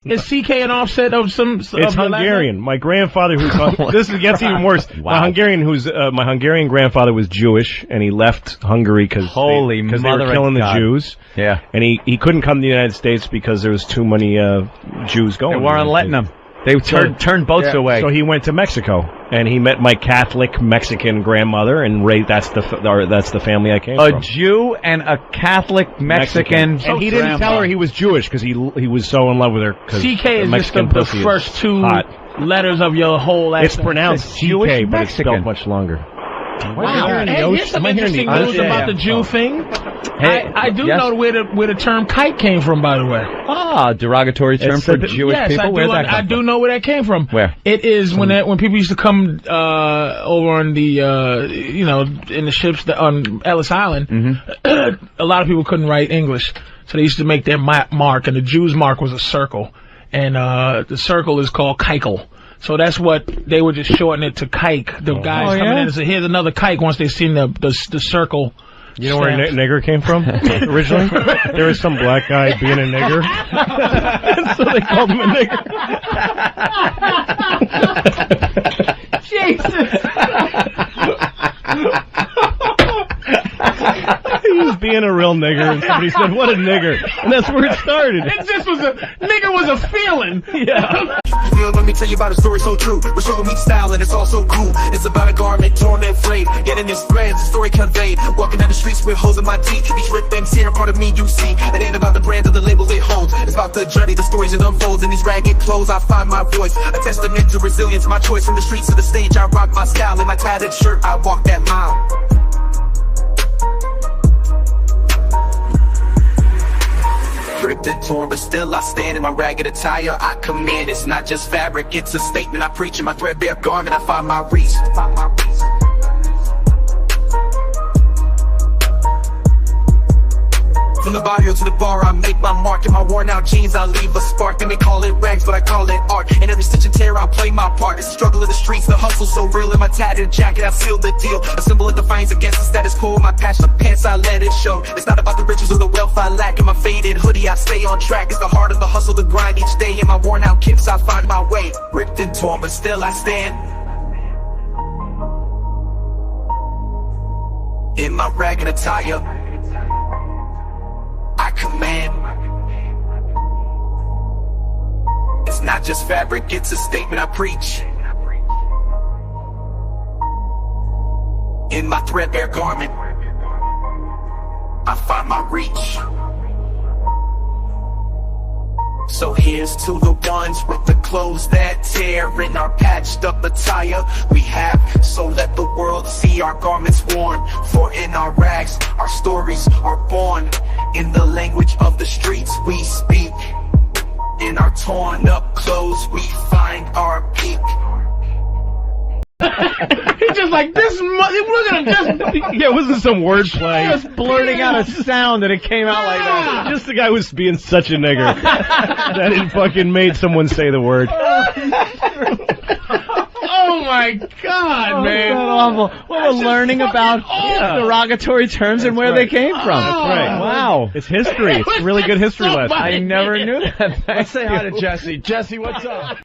Is CK an offset of some? It's Hungarian. My grandfather, this gets even worse. Wow. My Hungarian grandfather was Jewish, and he left Hungary because they were killing the Jews. Yeah, and he couldn't come to the United States because there was too many Jews going. They weren't letting him. They turned boats away. So he went to Mexico, and he met my Catholic Mexican grandmother, and that's the family I came from. A Jew and a Catholic Mexican. And he didn't tell her he was Jewish because he was so in love with her. CK is just the first two letters of your whole last It's pronounced CK, but it's spelled much longer. Wow. Hey, here's some interesting news about the Jew thing. I do know where the term kike came from, by the way. Ah, derogatory term for Jewish people? Where'd that come from? I do know where that came from. Where? It is when people used to come over on the, in the ships on Ellis Island, a lot of people couldn't write English, so they used to make their mark, and the Jew's mark was a circle, and the circle is called kikel. So that's what they would just shorten it to kike. The guys coming in and say, "Here's another kike." Once they seen the circle. You know where nigger came from originally? There was some black guy being a nigger, and so they called him a nigger. Jesus. He was being a real nigger, and somebody said, "What a nigger," and that's where it started. It just was nigger was a feeling. Yeah. Let me tell you about a story so true. We're showing me style and it's all so cool. It's about a garment torn and frayed, getting its threads, the story conveyed. Walking down the streets with holes in my teeth. These ripped things here, part of me you see. It ain't about the brand or the label it holds. It's about the journey, the stories it unfolds. In these ragged clothes, I find my voice. A testament to resilience, my choice from the streets to the stage. I rock my style in my tattered shirt. I walk that mile. Ripped and torn, but still I stand in my ragged attire. I command, it's not just fabric, it's a statement I preach. In my threadbare garment, I find my reach. From the barrio to the bar, I make my mark. In my worn out jeans, I leave a spark. They may call it rags, but I call it art. In every stitch and tear, I play my part. It's the struggle of the streets, the hustle so real. In my tattered jacket, I seal the deal. A symbol of defiance against the status quo. My passion of pants, I let it show. It's not about the riches or the wealth I lack. In my faded hoodie, I stay on track. It's the heart of the hustle, the grind each day. In my worn out kicks, I find my way. Ripped and torn, but still I stand. In my ragged attire, I command. It's not just fabric, it's a statement I preach. In my threadbare garment, I find my reach. So here's to the ones with the clothes that tear. In our patched up attire we have, so let the world see our garments worn. For in our rags, our stories are born. In the language of the streets we speak. In our torn up clothes we find our peak. He's just like, this, we're gonna just... Yeah, it wasn't some wordplay. Just blurting out a sound and it came out like that. Just the guy was being such a nigger that it fucking made someone say the word. Oh my God, man. That's awful. Well, we're learning about derogatory terms and where they came from. That's right. Wow. It's history. It's a really good history lesson. I never knew that. Let's say hi to Jesse. Jesse, what's up?